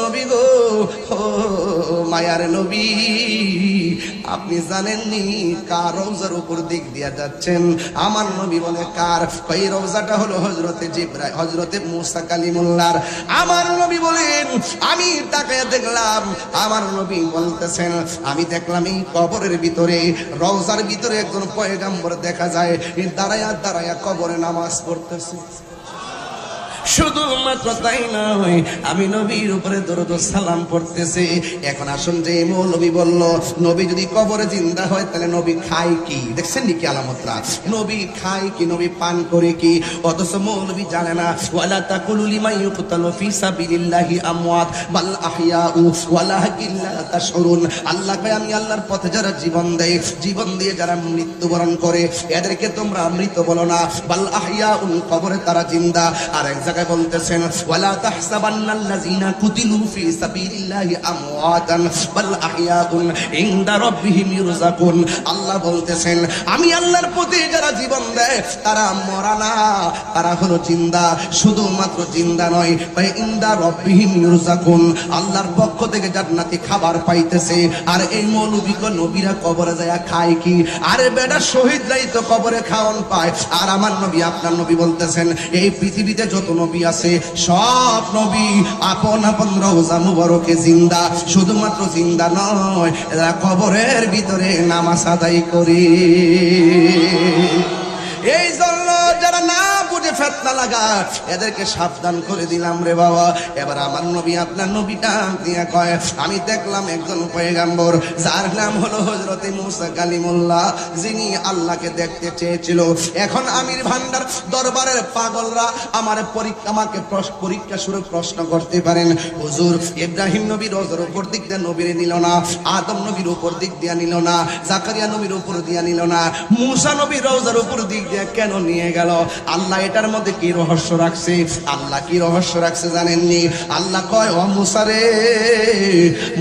নবী গো, ও মায়ার নবী, আপনি জানেননি কার রওজার উপর দিক দিয়া যাচ্ছেন? আমার নবী বলে কার? এই রওজাটা হলো হযরতে জিবরাইল, হযরতে মুসা কালিমুল্লাহর। আমার নবী বলেন আমি তাকায় দেখলাম, আমার নবী বলতেছেন আমি দেখলাম এই কবরের ভিতরে, রওজার ভিতরে একজন পয়গম্বর দেখা যায়, দাঁড়ায়া দাঁড়ায়া কবরে নামাজ পড়তেছে। শুধুমাত্র তাই নয়, আমি নবীর উপরে দরুদ ও সালাম পড়তেছি। এখন আসুন, যে মৌলবী বলল নবী যদি কবরে জিন্দা হয় তাহলে নবী খায় কি? দেখছেন নি কি আলামতরা? নবী খায় কি, নবী পান করে কি? অথচ মৌলবী জানে না। ওয়ালা তাকুলু লিমান ইউকতালু ফি সাবিলিল্লাহি আমওয়াত বাল আহইয়াউ ওয়ালাকিন লা তাশউরুন। আল্লাহ কয় আমি আল্লাহর পথে যারা জীবন দেয়, জীবন দিয়ে যারা মৃত্যুবরণ করে, এদেরকে তোমরা মৃত বলো না, বাল আহইয়াউন, কবরে তারা জিন্দা। আর এক জায়গায় বলতেছেন ওয়ালা তাহসাবান্নাল্লাযিনা কুতিলু ফি সাবিলিল্লাহি আমওয়াতান বাল আহইয়াউন ইনদা রাব্বিহিম ইরযাকুন। আল্লাহ বলতেছেন আমি আল্লাহর পথে যারা জীবন দেয় তারা মরা না, তারা হলো জিন্দা। শুধুমাত্র জিন্দা নয়, ইনদা রাব্বিহিম ইরযাকুন, আল্লাহর পক্ষ থেকে জান্নাতি খাবার পাইতেছে। আর এই মৌলবীকে নবীরা কবরে যায় খায় কি? আরে বেটা, শহীদরাই তো কবরে খাওয়ান পায়। আর আমার নবী, আপনার নবী বলতেছেন এই পৃথিবীতে যত নবী আছে সব নবী আপন আপন রওজা মুবারকে জিন্দা। শুধুমাত্র জিন্দা নয়, এরা কবরের ভিতরে নামাজ আদায় করে। এই জন্য যারা না বুঝে ফেতনা লাগা, এদেরকে সাবধান করে দিলাম রে বাবা। এবার আমার নবী, আপনার নবীটা দিয়া কয় আমি দেখলাম একজন পয়গম্বর যার নাম হলো হযরতে মুসা কালিমুল্লাহ, যিনি আল্লাহকে দেখতে চেয়েছিল। এখন আমির ভান্ডার দরবারের পাগলরা আমাকে পরীক্ষা স্বরূপ প্রশ্ন করতে পারেন, হুজুর ইব্রাহিম নবী রওজার উপর দিক দিয়ে নবীরে নিল না, আদম নবীর উপর দিক দিয়া নিল না, জাকারিয়া নবীর উপর দিয়া নিল না, মুসা নবীর রওজার উপর দিক দিয়ে কেন নিয়ে গেল? আল্লাহ এটার মধ্যে কি রহস্য রাখছে? আল্লাহ কি রহস্য রাখছে জানেননি? আল্লাহ কয় ও মুসা রে,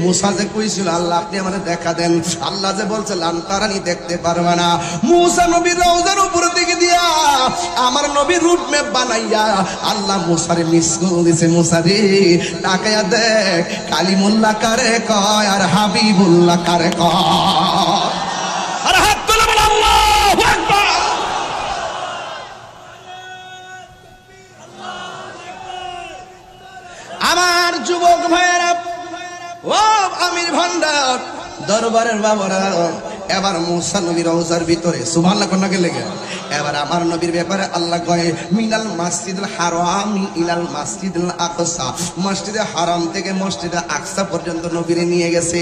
মুসা যে কইছিল আল্লাহ আপনি আমাদের দেখা দেন, আল্লাহ যে বলছে লান তারানি, দেখতে পারবে না। মুসা নবীর রওজার উপর দিকে দিয়া আমার নবীর রুট ম্যাপ বানাইয়া আল্লাহ মুসারে মিস কল দিছে। মুসা রে তাকায়া দেখ, কালিমুল্লাহ কারে কয় আর হাবিবুল্লাহ কারে কয়। আর হাত তুলে বল আল্লাহু আকবার। আমার যুবক ভাইয়েরা, ও আমির ভান্ডার দরবারের বাবারা, এবার মুসা নবীর রওজার ভিতরে সুবহানাল্লাহ কোনকে লেগে, এবার আমার নবীর ব্যাপারে আল্লাহ কয় মিনাল মাসজিদুল হারাম ইলাল মাসজিদুল আকসা, মসজিদে হারাম থেকে মসজিদে আকসা পর্যন্ত নবীরে নিয়ে গেছে।